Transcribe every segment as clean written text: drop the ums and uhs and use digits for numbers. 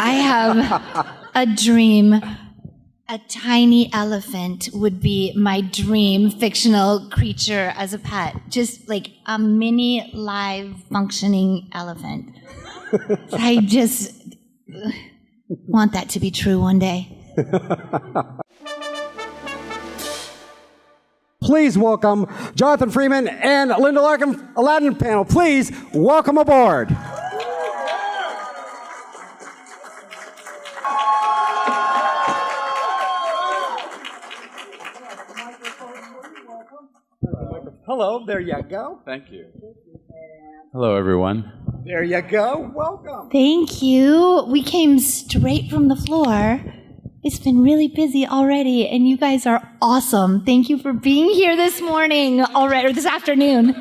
I have a dream. A tiny elephant would be my dream fictional creature as a pet. Just like a mini live functioning elephant. I just want that to be true one day. Please welcome Jonathan Freeman and Linda Larkin, Aladdin panel. Please welcome aboard. Hello, there you go. Thank you. Hello, everyone. There you go. Welcome. Thank you. We came straight from the floor. It's been really busy already, and you guys are awesome. Thank you for being here this morning already, or this afternoon.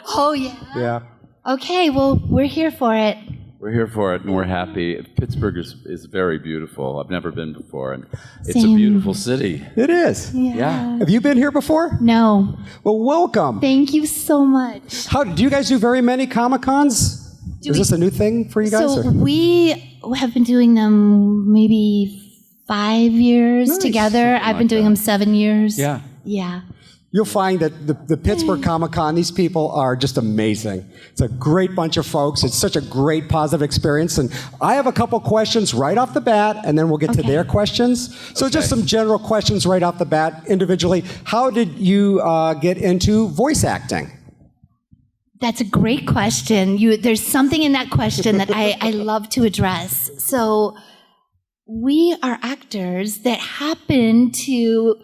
Oh, yeah? Yeah. Okay, well, we're here for it. We're here for it, and we're happy. Pittsburgh is very beautiful. I've never been before, and it's Same. a beautiful city. It is. Yeah. Have you been here before? No. Well, welcome. Thank you so much. How do you guys do very many Comic-Cons? Is this a new thing for you guys? So or? we have been doing them maybe 5 years Nice. together. I've been like doing that. them 7 years. Yeah. Yeah. You'll find that the Pittsburgh Comic-Con, these people are just amazing. It's a great bunch of folks. It's such a great positive experience. And I have a couple questions right off the bat, and then we'll get to their questions. So just some general questions right off the bat, individually. How did you get into voice acting? That's a great question. There's something in that question that I love to address. So we are actors that happen to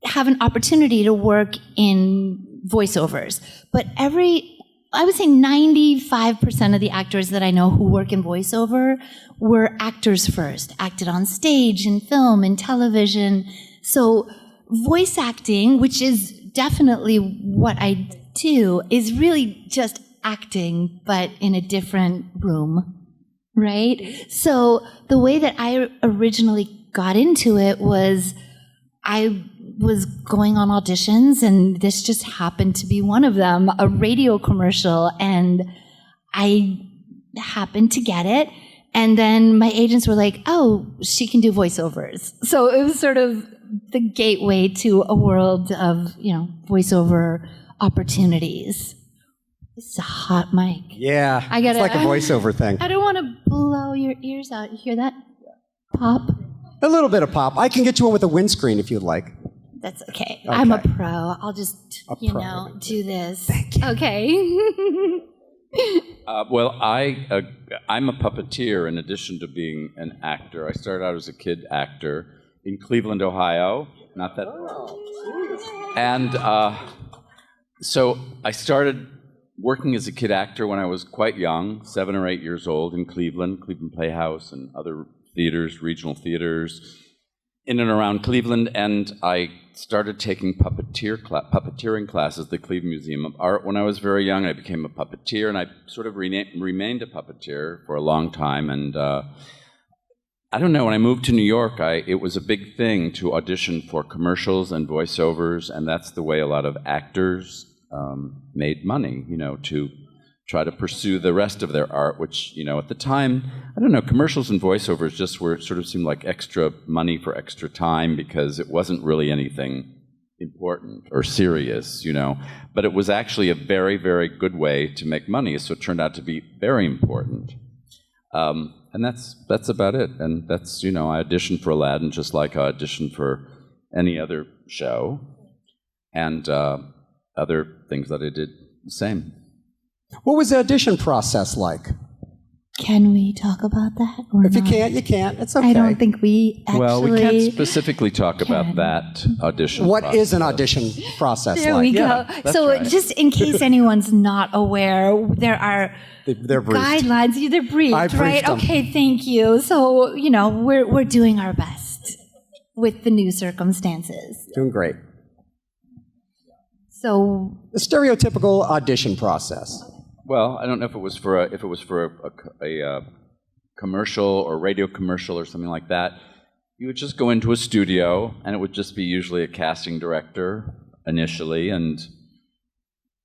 have an opportunity to work in voiceovers. But I would say 95% of the actors that I know who work in voiceover were actors first, acted on stage, in film, in television. So voice acting, which is definitely what I do, is really just acting, but in a different room, right? So the way that I originally got into it was I was going on auditions, and this just happened to be one of them, a radio commercial, and I happened to get it. And then my agents were like, oh, she can do voiceovers. So it was sort of the gateway to a world of, voiceover opportunities. This is a hot mic. Yeah, I gotta, it's like a voiceover thing. I don't want to blow your ears out. You hear that? Pop? A little bit of pop. I can get you one with a windscreen if you'd like. That's okay. I'm a pro. I'll just, do this. Thank you. Okay. Well, I'm a puppeteer in addition to being an actor. I started out as a kid actor in Cleveland, Ohio. Not that. And so I started working as a kid actor when I was quite young, 7 or 8 years old, in Cleveland Playhouse and other theaters, regional theaters, in and around Cleveland, and I started taking puppeteering classes at the Cleveland Museum of Art. When I was very young, I became a puppeteer, and I sort of remained a puppeteer for a long time. And I don't know, when I moved to New York, it was a big thing to audition for commercials and voiceovers, and that's the way a lot of actors made money, to try to pursue the rest of their art, which, at the time, I don't know, commercials and voiceovers just seemed like extra money for extra time because it wasn't really anything important or serious, But it was actually a very, very good way to make money, so it turned out to be very important. And that's about it. And that's, I auditioned for Aladdin just like I auditioned for any other show. And other things that I did the same. What was the audition process like? Can we talk about that or If not? you can't, you can't. It's okay. I don't think we actually Well, we can't specifically talk about that audition What process. is an audition process There like? we Yeah, go. that's So right. just in case anyone's not aware, there are They're briefed. guidelines. They're briefed, I briefed right? them. Okay, thank you. So, we're doing our best with the new circumstances. Doing great. So The stereotypical audition process. Well, I don't know if it was for a commercial or radio commercial or something like that. You would just go into a studio, and it would just be usually a casting director initially, and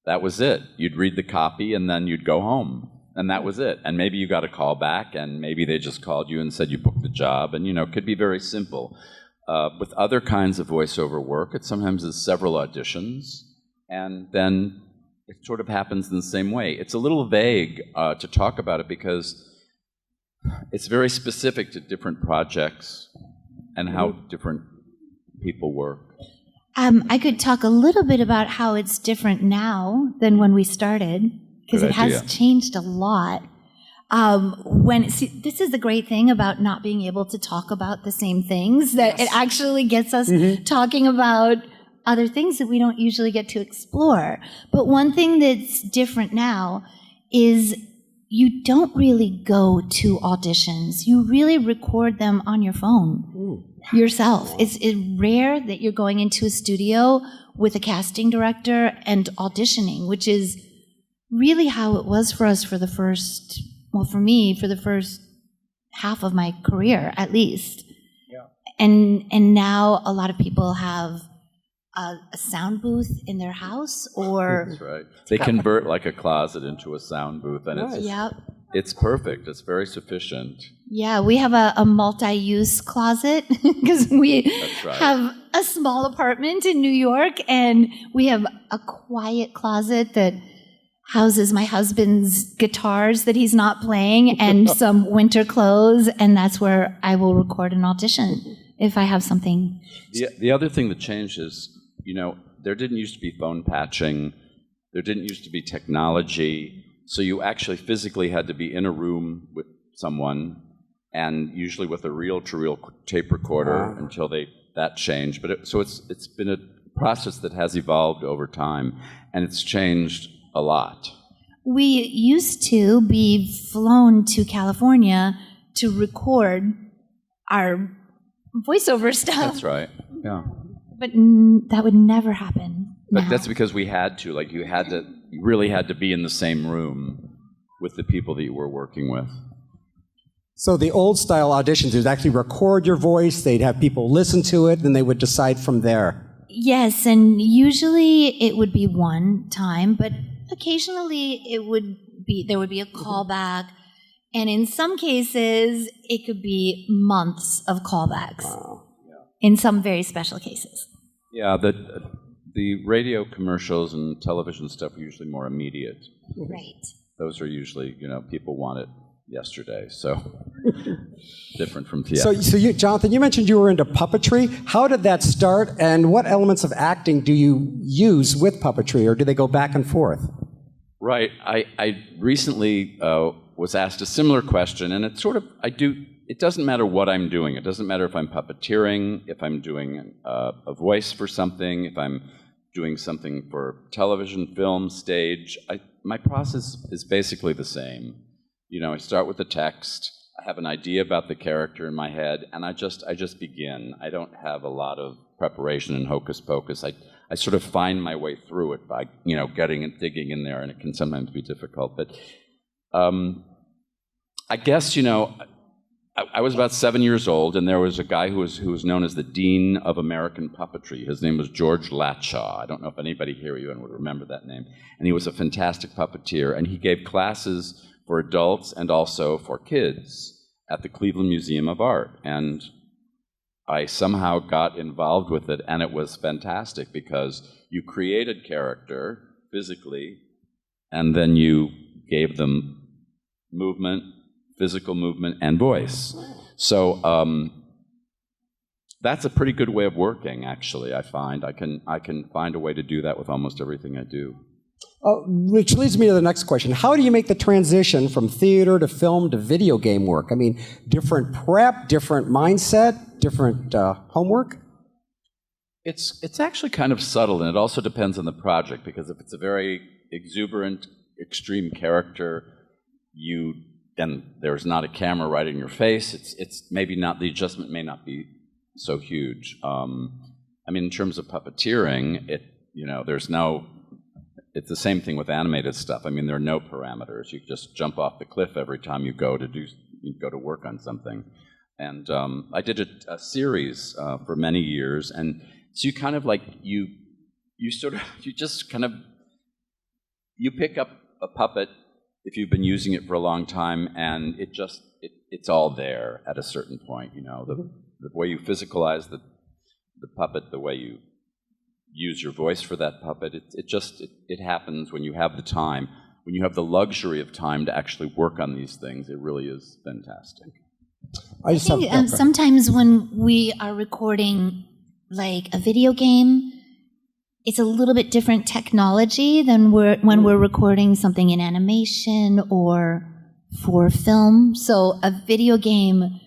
that was it. You'd read the copy, and then you'd go home. And that was it. And maybe you got a call back, and maybe they just called you and said you booked the job. And, it could be very simple. With other kinds of voiceover work, it sometimes is several auditions, and then it sort of happens in the same way. It's a little vague to talk about it because it's very specific to different projects and how different people work. I could talk a little bit about how it's different now than when we started, because it has changed a lot. This is the great thing about not being able to talk about the same things, that it actually gets us talking about other things that we don't usually get to explore. But one thing that's different now is you don't really go to auditions. You really record them on your phone yourself. It's rare that you're going into a studio with a casting director and auditioning, which is really how it was for us for the first, for me, for the first half of my career, at least. Yeah. And now a lot of people have a sound booth in their house, or... That's right. They convert like a closet into a sound booth, and it's perfect. It's very sufficient. Yeah, we have a multi-use closet because we have a small apartment in New York, and we have a quiet closet that houses my husband's guitars that he's not playing and some winter clothes, and that's where I will record an audition if I have something. The other thing that changed is, there didn't used to be phone patching, there didn't used to be technology, so you actually physically had to be in a room with someone, and usually with a reel-to-reel tape recorder until that changed. But it's been a process that has evolved over time, and it's changed a lot. We used to be flown to California to record our voiceover stuff. That's right. Yeah. But that would never happen now. But that's because we had to. Like, you really had to be in the same room with the people that you were working with. So the old style auditions would actually record your voice, they'd have people listen to it, and they would decide from there. Yes, and usually it would be one time, but occasionally there would be a callback, and in some cases it could be months of callbacks. Wow. In some very special cases. Yeah, the radio commercials and television stuff are usually more immediate. Right. Those are usually, people want it yesterday, so different from theater. So you, Jonathan, you mentioned you were into puppetry. How did that start, and what elements of acting do you use with puppetry, or do they go back and forth? Right. I recently was asked a similar question, and it's sort of, it doesn't matter what I'm doing. It doesn't matter if I'm puppeteering, if I'm doing a voice for something, if I'm doing something for television, film, stage. My process is basically the same. I start with the text. I have an idea about the character in my head, and I just begin. I don't have a lot of preparation and hocus pocus. I sort of find my way through it by, getting and digging in there, and it can sometimes be difficult. But I guess, I was about 7 years old, and there was a guy who was known as the Dean of American Puppetry. His name was George Latshaw. I don't know if anybody here even would remember that name. And he was a fantastic puppeteer, and he gave classes for adults and also for kids at the Cleveland Museum of Art. And I somehow got involved with it, and it was fantastic because you created character physically, and then you gave them movement, physical movement, and voice. So that's a pretty good way of working, actually, I find. I can find a way to do that with almost everything I do. Which leads me to the next question. How do you make the transition from theater to film to video game work? I mean, different prep, different mindset, different homework? It's actually kind of subtle, and it also depends on the project, because if it's a very exuberant, extreme character, and there's not a camera right in your face, it's maybe not, the adjustment may not be so huge. In terms of puppeteering, it's the same thing with animated stuff. There are no parameters. You just jump off the cliff every time you go to work on something. And I did a series for many years, and so you kind of you pick up a puppet if you've been using it for a long time, and it's all there at a certain point, you know, the way you physicalize the puppet, the way you use your voice for that puppet, it happens when you have the time, when you have the luxury of time to actually work on these things. It really is fantastic. I think sometimes when we are recording like a video game, it's a little bit different technology than when we're recording something in animation or for film. So a video game,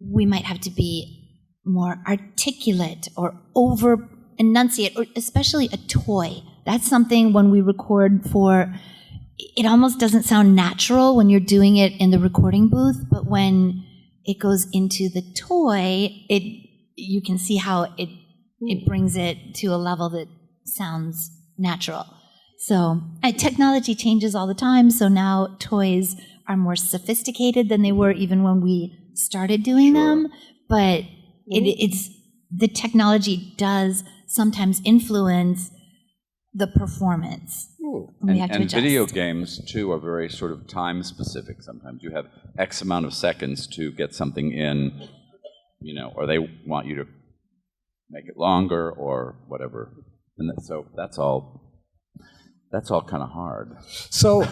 we might have to be more articulate or over enunciate, or especially a toy. That's something when we record for, it almost doesn't sound natural when you're doing it in the recording booth, but when it goes into the toy, you can see how it brings it to a level that sounds natural. So technology changes all the time, so now toys are more sophisticated than they were even when we started doing them, but it's the technology does sometimes influence the performance. We have to adjust. And video games, too, are very sort of time-specific. Sometimes you have X amount of seconds to get something in, you know, or they want you to make it longer or whatever. And so that's all kind of hard. So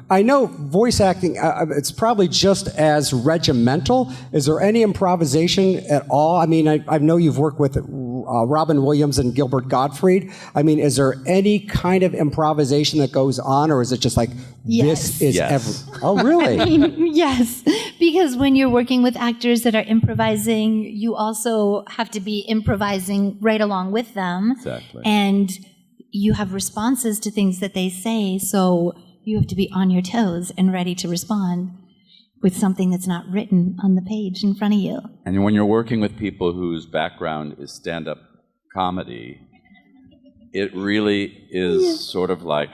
I know voice acting, it's probably just as regimental. Is there any improvisation at all? I mean, I know you've worked with Robin Williams and Gilbert Gottfried. I mean, is there any kind of improvisation that goes on, or is it just like, this is Oh, really? I mean, yes, because when you're working with actors that are improvising, you also have to be improvising right along with them. Exactly. And you have responses to things that they say, so you have to be on your toes and ready to respond with something that's not written on the page in front of you. And when you're working with people whose background is stand-up comedy, it really is sort of like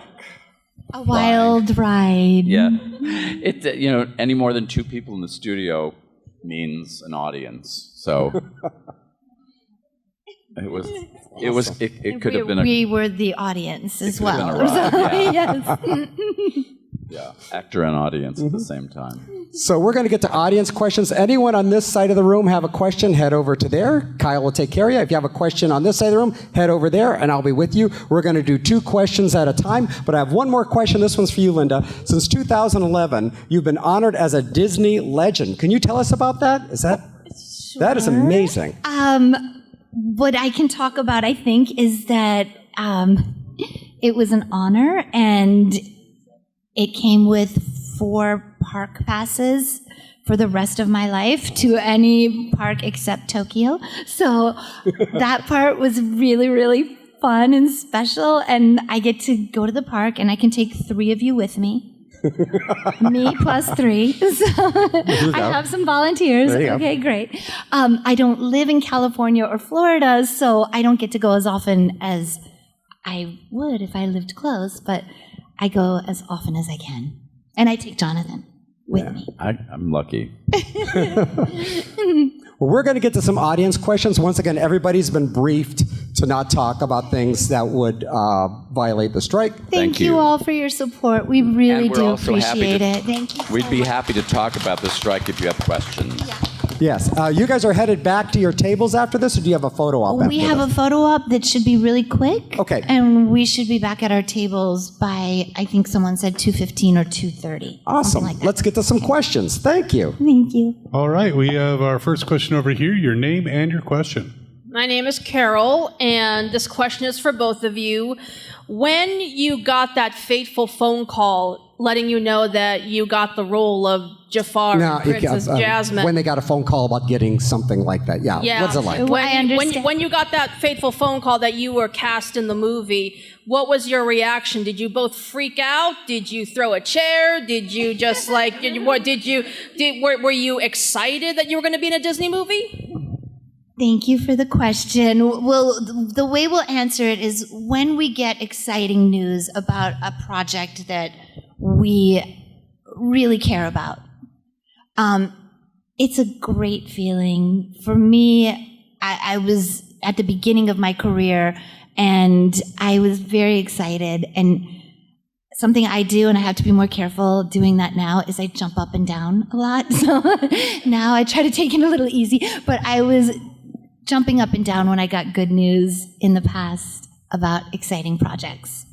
a wild ride. Yeah. You know, any more than two people in the studio means an audience. So it could have been we were the audience as well. Yes. Yes. Yeah, actor and audience at the same time. So we're going to get to audience questions. Anyone on this side of the room have a question, head over to there. Kyle will take care of you. If you have a question on this side of the room, head over there, and I'll be with you. We're going to do 2 questions at a time, but I have one more question. This one's for you, Linda. Since 2011, you've been honored as a Disney legend. Can you tell us about that? That is amazing. What I can talk about, I think, is that it was an honor, and it came with 4 park passes for the rest of my life to any park except Tokyo. So that part was really, really fun and special, and I get to go to the park, and I can take 3 of you with me. Me plus 3. So I have some volunteers. Okay, great. I don't live in California or Florida, so I don't get to go as often as I would if I lived close, but I go as often as I can. And I take Jonathan with me. I'm lucky. Well, we're going to get to some audience questions. Once again, everybody's been briefed to not talk about things that would violate the strike. Thank you all for your support. We really do appreciate it. Thank you. We'd be happy to talk about the strike if you have questions. Yeah. Yes. You guys are headed back to your tables after this, or do you have a photo op? We have a photo op that should be really quick. Okay. And we should be back at our tables by, I think someone said 2:15 or 2:30. Awesome. Like that. Let's get to some questions. Thank you. Thank you. All right. We have our first question over here. Your name and your question. My name is Carol, and this question is for both of you. When you got that fateful phone call letting you know that you got the role of Jafar, Princess Jasmine. When they got a phone call about getting something like that. Yeah. What's it like? When you got that fateful phone call that you were cast in the movie, what was your reaction? Did you both freak out? Did you throw a chair? Did you just like, were you excited that you were going to be in a Disney movie? Thank you for the question. Well, the way we'll answer it is when we get exciting news about a project that we really care about. It's a great feeling. For me, I was at the beginning of my career, and I was very excited. And something I do, and I have to be more careful doing that now, is I jump up and down a lot. So now I try to take it a little easy. But I was jumping up and down when I got good news in the past about exciting projects.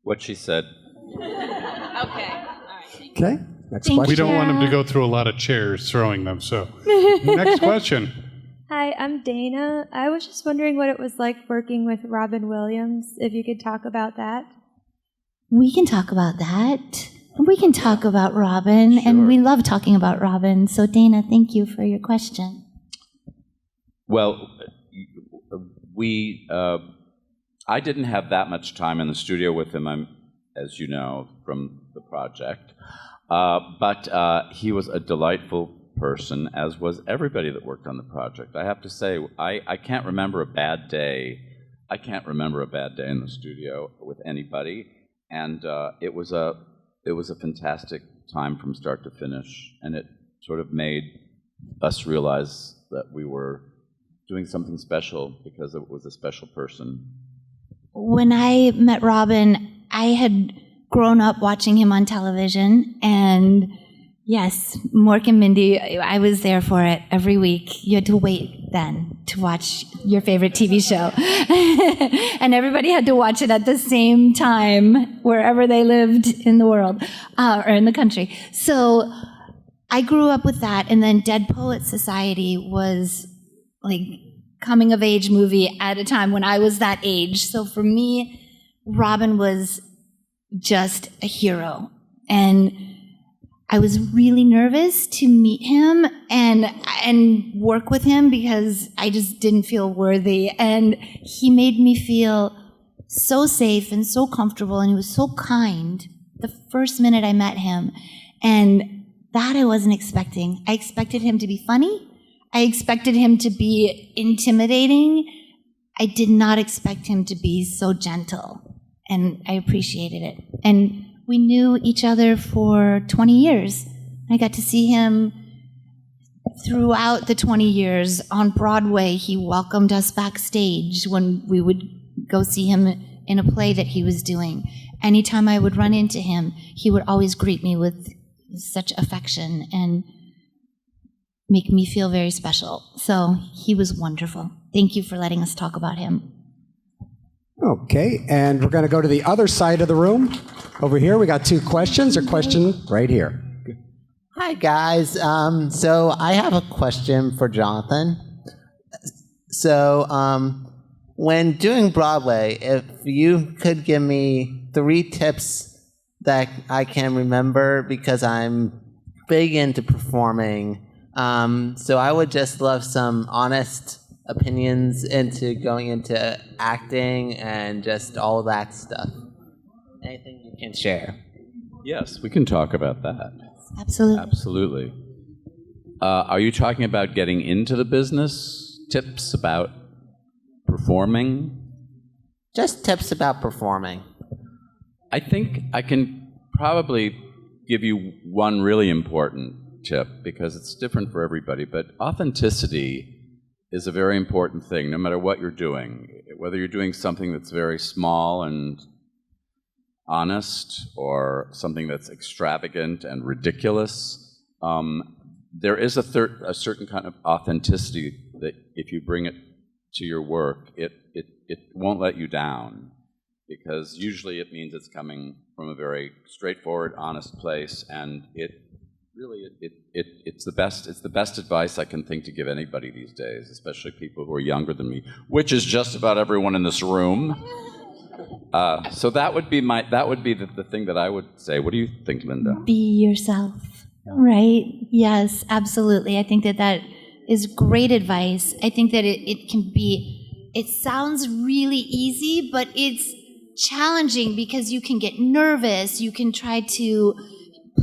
What she said. Okay. Okay, next Thank question. We don't want them to go through a lot of chairs throwing them, so. Next question. Hi, I'm Dana. I was just wondering what it was like working with Robin Williams, if you could talk about that. We can talk about that. We can talk about Robin, and we love talking about Robin. So, Dana, thank you for your question. Well, I didn't have that much time in the studio with him, as you know, from the project. But he was a delightful person, as was everybody that worked on the project. I have to say, I can't remember a bad day. I can't remember a bad day in the studio with anybody, and it was a fantastic time from start to finish, and it sort of made us realize that we were doing something special because it was a special person. When I met Robin, I had grown up watching him on television, and yes, Mork and Mindy, I was there for it every week. You had to wait then to watch your favorite TV show. And everybody had to watch it at the same time, wherever they lived in the world, or in the country. So I grew up with that, and then Dead Poets Society was like coming of age movie at a time when I was that age. So for me, Robin was just a hero. And I was really nervous to meet him and work with him because I just didn't feel worthy. And he made me feel so safe and so comfortable, and he was so kind the first minute I met him. And that I wasn't expecting. I expected him to be funny. I expected him to be intimidating. I did not expect him to be so gentle, and I appreciated it. And we knew each other for 20 years. I got to see him throughout the 20 years. On Broadway, he welcomed us backstage when we would go see him in a play that he was doing. Anytime I would run into him, he would always greet me with such affection and make me feel very special. So he was wonderful. Thank you for letting us talk about him. Okay, and we're going to go to the other side of the room. Over here, we got two questions. A question right here. Hi, guys. So I have a question for Jonathan. So when doing Broadway, if you could give me 3 tips that I can remember, because I'm big into performing. So I would just love some honest opinions into going into acting and just all of that stuff. Anything you can share? Yes, we can talk about that. Absolutely. Absolutely. Are you talking about getting into the business? Tips about performing? Just tips about performing. I think I can probably give you one really important tip, because it's different for everybody, but authenticity is a very important thing, no matter what you're doing. Whether you're doing something that's very small and honest, or something that's extravagant and ridiculous, there is a certain kind of authenticity that if you bring it to your work, it won't let you down, because usually it means it's coming from a very straightforward, honest place, and it's the best advice I can think to give anybody these days, especially people who are younger than me, which is just about everyone in this room. So that would be the thing that I would say. What do you think, Linda? Be yourself. Right. Yes, absolutely. I think that is great advice. I think that it sounds really easy, but it's challenging because you can get nervous. You can try to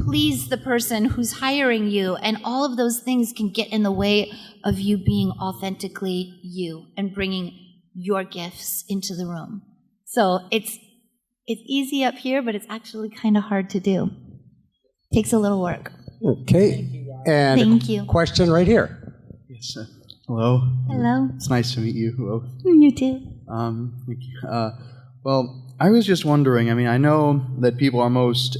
please the person who's hiring you, and all of those things can get in the way of you being authentically you and bringing your gifts into the room. So it's easy up here, but it's actually kind of hard to do. Takes a little work. Okay, and Thank you. Question right here. Yes, sir. Hello. Hello. It's nice to meet you both. You too. Thank you. Well, I was just wondering, I mean, I know that people are most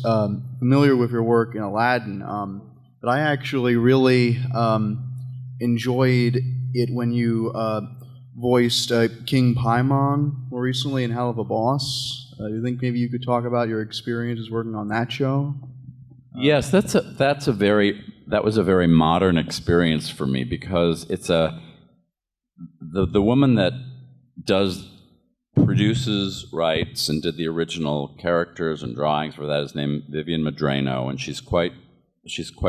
familiar with your work in Aladdin, but I actually really enjoyed it when you voiced King Paimon more recently in Hell of a Boss. Do you think maybe you could talk about your experiences working on that show? Yes, that was a very modern experience for me, because it's the woman that produces, writes, and did the original characters and drawings for that is named Vivian Medrano, and she's quite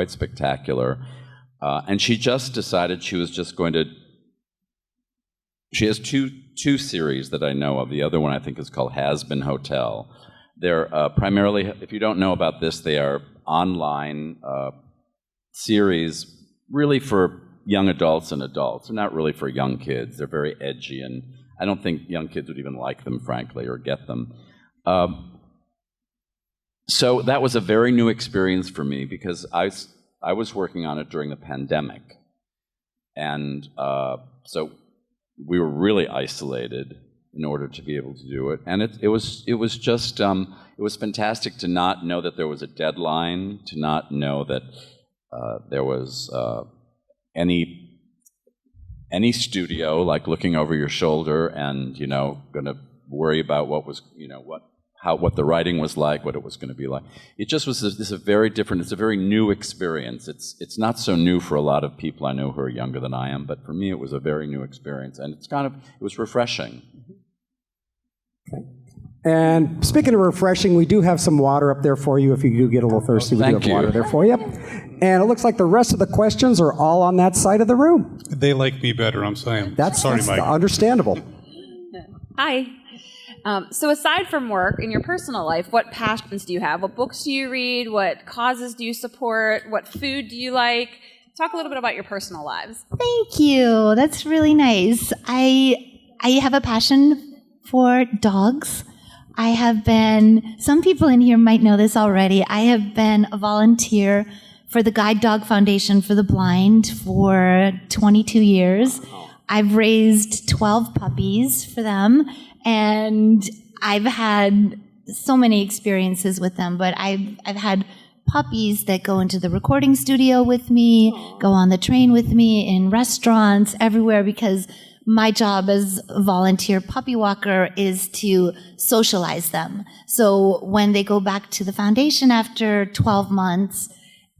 spectacular. And she just decided she was just going to. She has two series that I know of. The other one I think is called Has Been Hotel. They're primarily, if you don't know about this, they are online series really for young adults and adults. They're not really for young kids. They're very edgy, and I don't think young kids would even like them, frankly, or get them. So that was a very new experience for me, because I was working on it during the pandemic. And so we were really isolated in order to be able to do it. And it was just, it was fantastic to not know that there was a deadline, to not know that there was any studio like looking over your shoulder and, going to worry about what was, what the writing was like, what it was going to be like. It just was this a very different, it's a very new experience. It's not so new for a lot of people I know who are younger than I am, but for me it was a very new experience, and it was refreshing. Okay. And speaking of refreshing, we do have some water up there for you if you do get a little thirsty. We do have water there for you. And it looks like the rest of the questions are all on that side of the room. They like me better, I'm saying. That's Mike. Understandable. Hi. So aside from work, in your personal life, what passions do you have? What books do you read? What causes do you support? What food do you like? Talk a little bit about your personal lives. Thank you. That's really nice. I have a passion for dogs. I have been, some people in here might know this already, I have been a volunteer for the Guide Dog Foundation for the Blind for 22 years. I've raised 12 puppies for them, and I've had so many experiences with them, but I've had puppies that go into the recording studio with me, go on the train with me, in restaurants, everywhere, because my job as a volunteer puppy walker is to socialize them. So when they go back to the foundation after 12 months,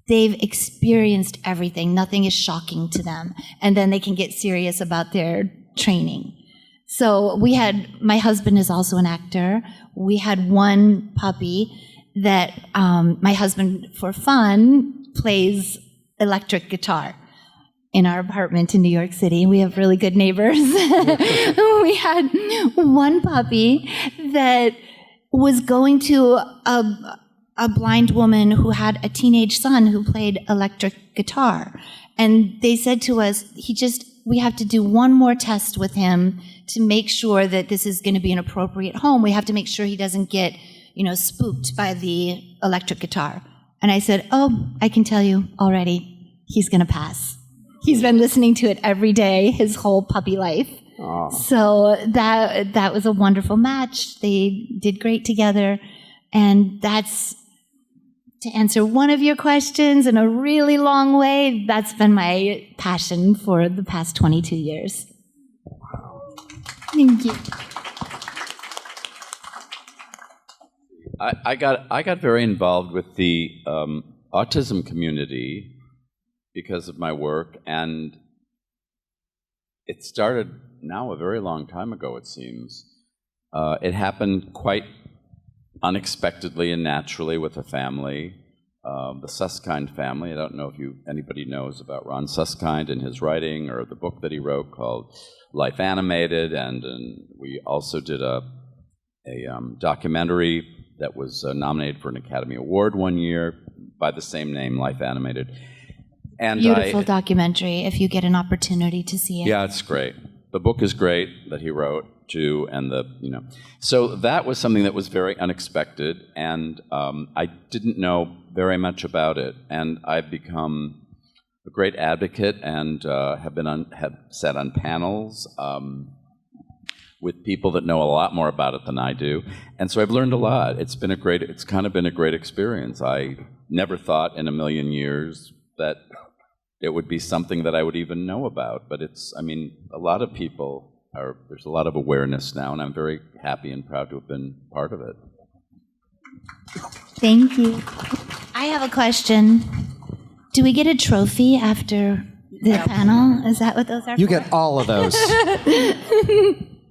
they've experienced everything. Nothing is shocking to them. And then they can get serious about their training. So my husband is also an actor. We had one puppy that my husband, for fun, plays electric guitar in our apartment in New York City. We have really good neighbors. We had one puppy that was going to a blind woman who had a teenage son who played electric guitar. And they said to us, we have to do one more test with him to make sure that this is going to be an appropriate home. We have to make sure he doesn't get, spooked by the electric guitar. And I said, I can tell you already, he's going to pass. He's been listening to it every day his whole puppy life. Aww. So that was a wonderful match. They did great together. And that's, to answer one of your questions in a really long way, that's been my passion for the past 22 years. Wow. Thank you. I got very involved with the autism community because of my work, and it started now a very long time ago, it seems. It happened quite unexpectedly and naturally with a family, the Susskind family. I don't know if anybody knows about Ron Susskind and his writing, or the book that he wrote called Life Animated, and we also did a documentary that was nominated for an Academy Award one year by the same name, Life Animated. And beautiful documentary, if you get an opportunity to see it. Yeah, it's great. The book is great that he wrote too, and so that was something that was very unexpected, and I didn't know very much about it, and I've become a great advocate and have sat on panels with people that know a lot more about it than I do. And so I've learned a lot. It's kind of been a great experience. I never thought in a million years that it would be something that I would even know about. But there's a lot of awareness now, and I'm very happy and proud to have been part of it. Thank you. I have a question. Do we get a trophy after the panel? Is that what those are? You get all of those.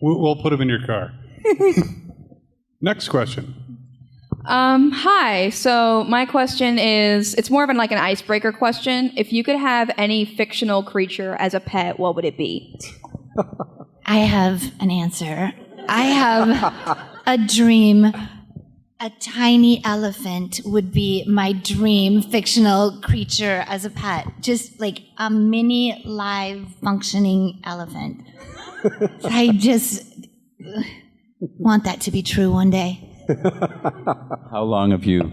We'll put them in your car. Next question. Hi. So my question is, it's more of an icebreaker question. If you could have any fictional creature as a pet, what would it be? I have an answer. I have a dream. A tiny elephant would be my dream fictional creature as a pet. Just like a mini live functioning elephant. I just want that to be true one day. How long have you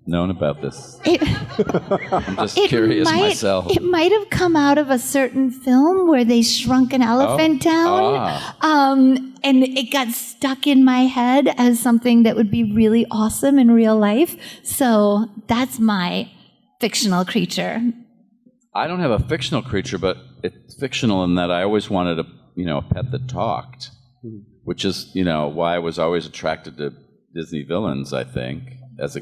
known about this? I'm just curious myself. It might have come out of a certain film where they shrunk an elephant down. And it got stuck in my head as something that would be really awesome in real life. So that's my fictional creature. I don't have a fictional creature, but it's fictional in that I always wanted a pet that talked, which is, why I was always attracted to Disney villains, I think,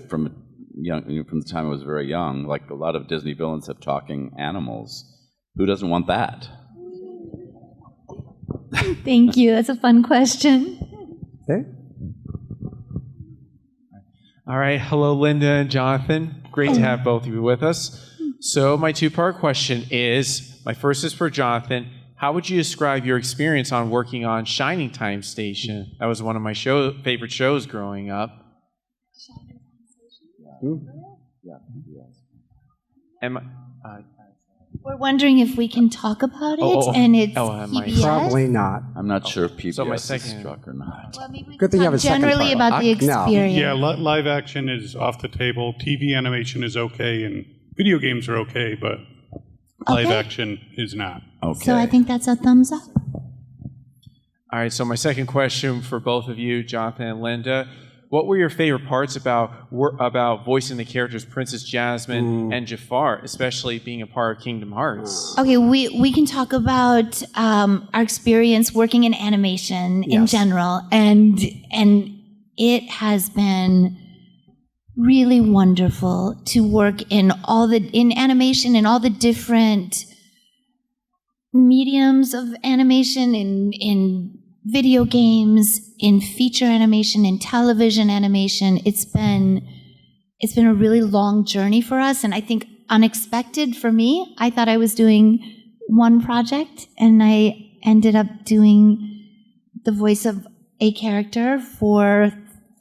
from the time I was very young. Like, a lot of Disney villains have talking animals. Who doesn't want that? Thank you. That's a fun question. Okay. All right. Hello, Linda and Jonathan. Great to have both of you with us. So my two-part question is, my first is for Jonathan. How would you describe your experience on working on Shining Time Station? That was one of my favorite shows growing up. We're wondering if we can talk about it, and it's PBS. Probably not. I'm not sure if PBS my is second- struck or not. Well, maybe we Good can thing you have talk a second generally part. about the experience. Yeah, live action is off the table. TV animation is okay, and video games are okay, but live action is not. Okay. So I think that's a thumbs up. All right, so my second question for both of you, Jonathan and Linda. What were your favorite parts about voicing the characters Princess Jasmine and Jafar, especially being a part of Kingdom Hearts? Okay, we can talk about our experience working in animation in general, and it has been really wonderful to work in animation and all the different mediums of animation in video games, in feature animation, in television animation. It's been a really long journey for us, and I think unexpected for me. I thought I was doing one project, and I ended up doing the voice of a character for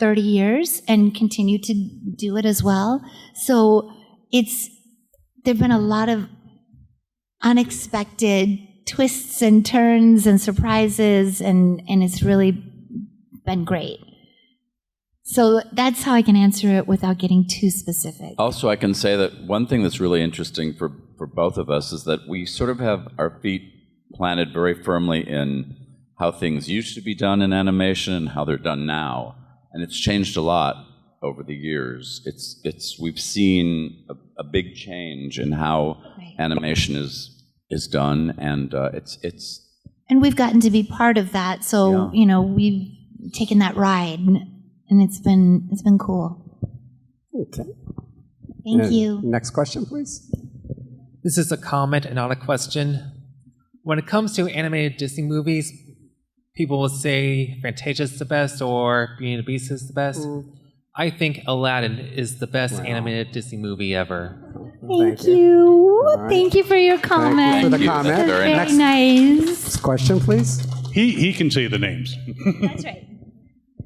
30 years and continue to do it as well. So there've been a lot of unexpected twists and turns and surprises, and it's really been great. So that's how I can answer it without getting too specific. Also, I can say that one thing that's really interesting for both of us is that we sort of have our feet planted very firmly in how things used to be done in animation and how they're done now. And it's changed a lot over the years. We've seen a big change in how animation is done, and and we've gotten to be part of that. So we've taken that ride, and it's been cool. Okay. Thank you. Next question, please. This is a comment and not a question. When it comes to animated Disney movies, people will say Fantasia's the best or Beauty and the Beast is the best. I think Aladdin is the best animated Disney movie ever. Thank you. Right. Thank you for your comment. Thank you for the comment. That's very nice. Next question, please. He can say the names. That's right.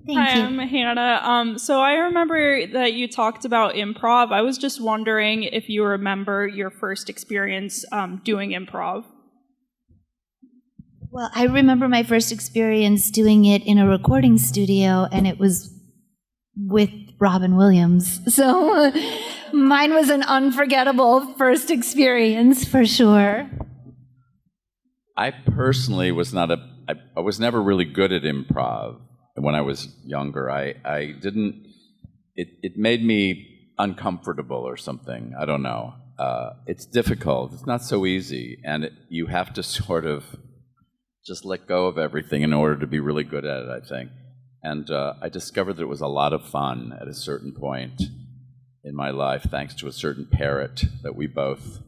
Thank Hi, you. I'm Hannah. So I remember that you talked about improv. I was just wondering if you remember your first experience doing improv. Well, I remember my first experience doing it in a recording studio, and it was with Robin Williams. So mine was an unforgettable first experience for sure. I personally was not I was never really good at improv when I was younger. I didn't. It made me uncomfortable or something. I don't know. It's difficult. It's not so easy, and you have to sort of just let go of everything in order to be really good at it, I think. And I discovered that it was a lot of fun at a certain point in my life, thanks to a certain parrot that we both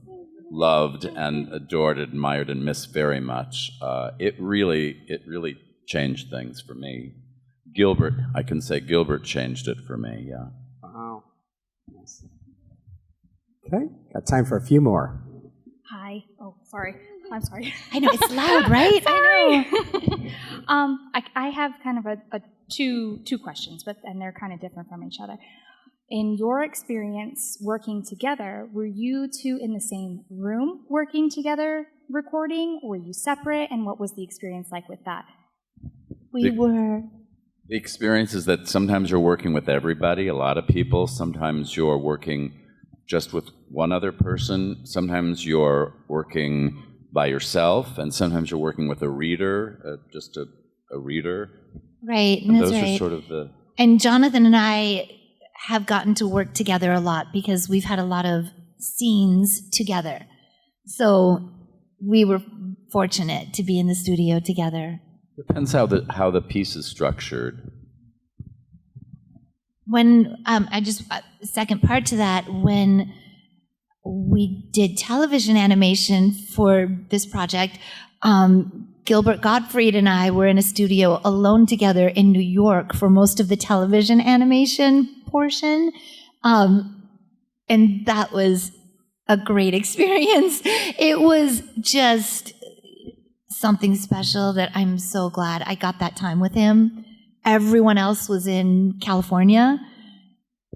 loved and adored, admired, and missed very much. It really changed things for me. Gilbert, I can say Gilbert changed it for me, yeah. Wow. Nice. Okay, got time for a few more. Hi. Oh, sorry. I'm sorry. I know, it's loud, right? I know. I have kind of a two questions, and they're kind of different from each other. In your experience working together, were you two in the same room working together recording? Were you separate? And what was the experience like with that? We were. The experience is that sometimes you're working with everybody, a lot of people. Sometimes you're working just with one other person. Sometimes you're working by yourself, and sometimes you're working with a reader, just a reader. Right, and that's those right. are sort of the... And Jonathan and I have gotten to work together a lot because we've had a lot of scenes together. So we were fortunate to be in the studio together. Depends how the piece is structured. When, second part to that, when we did television animation for this project, Gilbert Gottfried and I were in a studio alone together in New York for most of the television animation portion. And that was a great experience. It was just something special that I'm so glad I got that time with him. Everyone else was in California.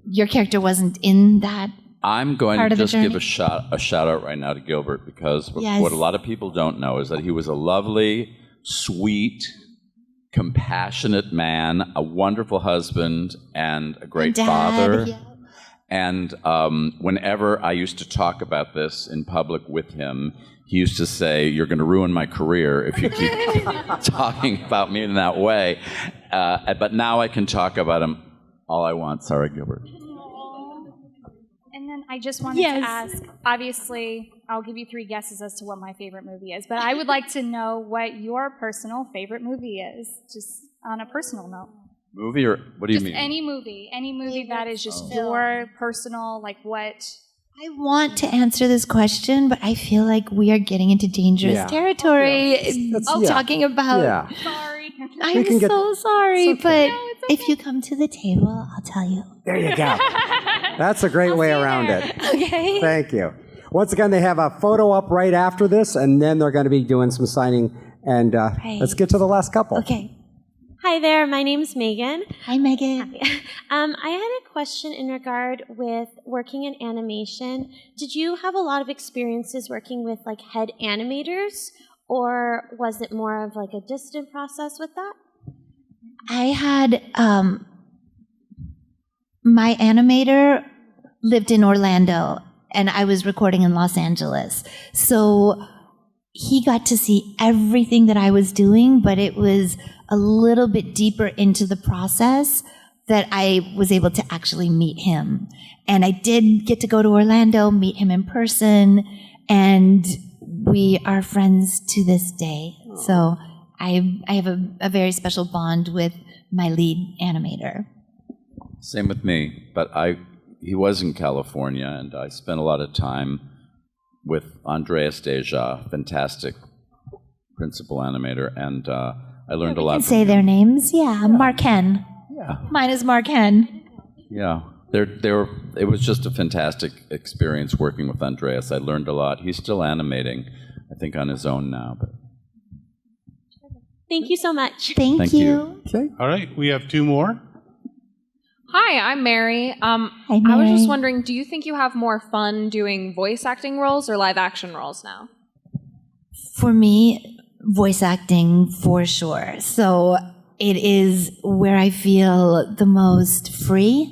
Your character wasn't in that. I'm going part to of the just give journey? a shout out right now to Gilbert, because Yes. what a lot of people don't know is that he was a lovely, sweet, compassionate man, a wonderful husband, and a great Dad, father. yeah. And whenever I used to talk about this in public with him, he used to say, "You're going to ruin my career if you keep talking about me in that way." But now I can talk about him all I want. Sorry, Gilbert. And then I just wanted to ask, obviously, I'll give you 3 guesses as to what my favorite movie is, but I would like to know what your personal favorite movie is, just on a personal note. Movie, or what do you Just mean? any movie that is just your personal, like what... I want to answer this question, but I feel like we are getting into dangerous territory. Talking about. Yeah. Sorry. I'm so sorry, but if you come to the table, I'll tell you. There you go. That's a great way around it. Okay. Thank you. Once again, they have a photo up right after this, and then they're going to be doing some signing. And let's get to the last couple. Okay. Hi there, my name's Megan. Hi, Megan. I had a question in regard with working in animation. Did you have a lot of experiences working with like head animators, or was it more of like a distant process with that? I had my animator lived in Orlando, and I was recording in Los Angeles. So he got to see everything that I was doing, but it was a little bit deeper into the process that I was able to actually meet him. And I did get to go to Orlando, meet him in person, and we are friends to this day. So I have a very special bond with my lead animator. Same with me, but he was in California, and I spent a lot of time with Andreas Deja, fantastic principal animator, and I learned a lot. You can say their names. Yeah, Mark Hen. Yeah. Mine is Mark Hen. Yeah, it was just a fantastic experience working with Andreas. I learned a lot. He's still animating, I think, on his own now. But Thank you so much. Thank you. Okay. All right, we have 2 more. Hi, I'm Mary. Hi, I was Mary. just wondering, do you think you have more fun doing voice acting roles or live action roles now? For me, voice acting for sure. So it is where I feel the most free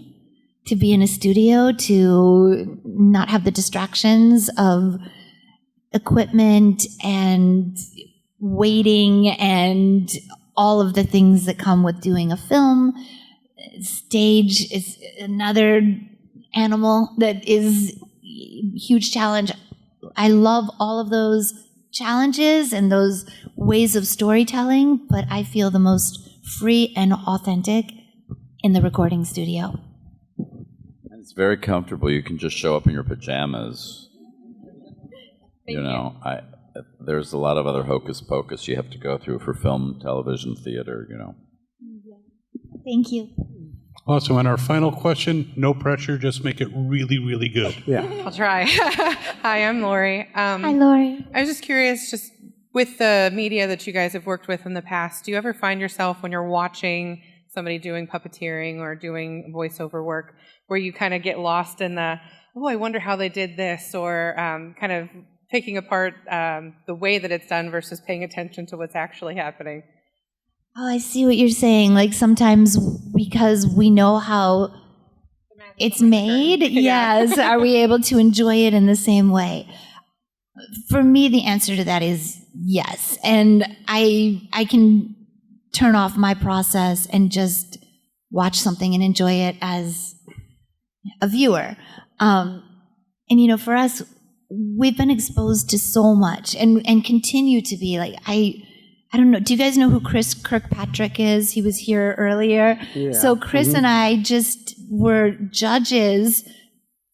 to be in a studio, to not have the distractions of equipment and waiting and all of the things that come with doing a film. Stage is another animal that is a huge challenge. I love all of those challenges and those ways of storytelling, but I feel the most free and authentic in the recording studio. And it's very comfortable. You can just show up in your pajamas. There's a lot of other hocus pocus you have to go through for film, television, theater, Thank you. Also, and our final question, no pressure, just make it really, really good. Yeah. I'll try. Hi, I'm Lori. Hi, Lori. I was just curious, just with the media that you guys have worked with in the past, do you ever find yourself when you're watching somebody doing puppeteering or doing voiceover work where you kind of get lost in the, I wonder how they did this, or kind of picking apart the way that it's done versus paying attention to what's actually happening? Oh, I see what you're saying. Like sometimes because we know how it's made, yes, are we able to enjoy it in the same way? For me, the answer to that is yes. And I can turn off my process and just watch something and enjoy it as a viewer. And for us, we've been exposed to so much and continue to be. Like I don't know. Do you guys know who Chris Kirkpatrick is? He was here earlier. Yeah. So Chris and I just were judges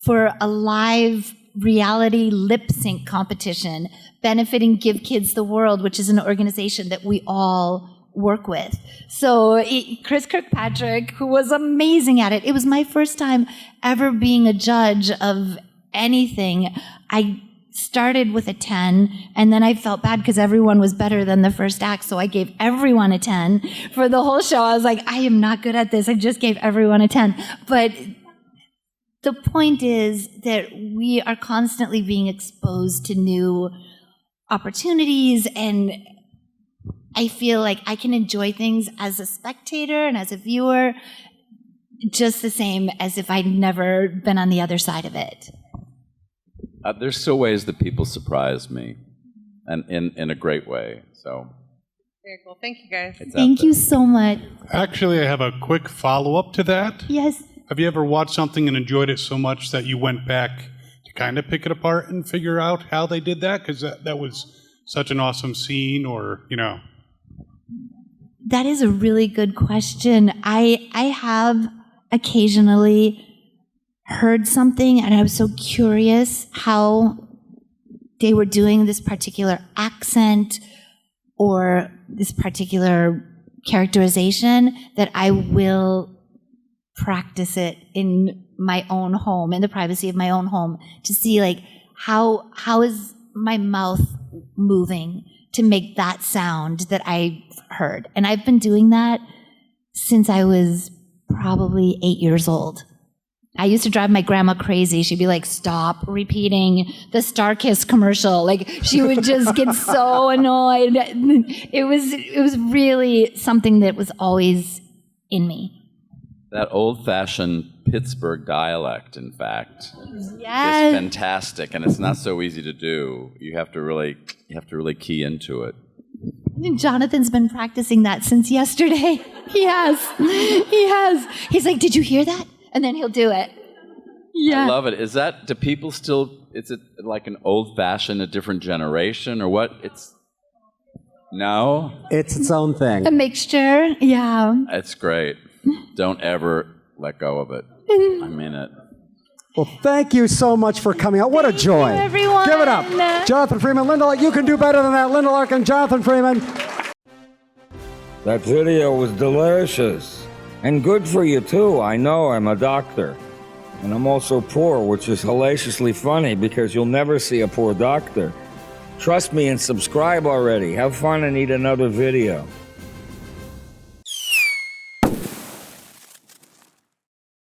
for a live reality lip sync competition benefiting Give Kids the World, which is an organization that we all work with. So Chris Kirkpatrick, who was amazing at it. It was my first time ever being a judge of anything. I started with a 10, and then I felt bad because everyone was better than the first act, so I gave everyone a 10 for the whole show. I was like, I am not good at this. I just gave everyone a 10. But the point is that we are constantly being exposed to new opportunities, and I feel like I can enjoy things as a spectator and as a viewer just the same as if I'd never been on the other side of it. There's still ways that people surprise me, and in a great way. So very cool. Thank you, guys. Thank you so much. Actually, I have a quick follow-up to that. Yes. Have you ever watched something and enjoyed it so much that you went back to kind of pick it apart and figure out how they did that? Because that was such an awesome scene, or, That is a really good question. I have occasionally heard something and I was so curious how they were doing this particular accent or this particular characterization that I will practice it in my own home, in the privacy of my own home, to see like how is my mouth moving to make that sound that I heard. And I've been doing that since I was probably 8 years old. I used to drive my grandma crazy. She'd be like, stop repeating the Starkiss commercial. Like, she would just get so annoyed. It was really something that was always in me. That old-fashioned Pittsburgh dialect, in fact, Yes. is fantastic, and it's not so easy to do. You have to really key into it. Jonathan's been practicing that since yesterday. He has. He's like, did you hear that? And then he'll do it. Yeah. I love it. Is it like an old-fashioned, a different generation, or what? No? It's its own thing. A mixture, yeah. It's great. Don't ever let go of it. I mean it. Well, thank you so much for coming out. What a joy. Thank you, everyone. Give it up. Jonathan Freeman, Linda, you can do better than that. Linda Larkin, Jonathan Freeman. That video was delicious. And good for you, too. I know, I'm a doctor. And I'm also poor, which is hellaciously funny because you'll never see a poor doctor. Trust me and subscribe already. Have fun and eat another video.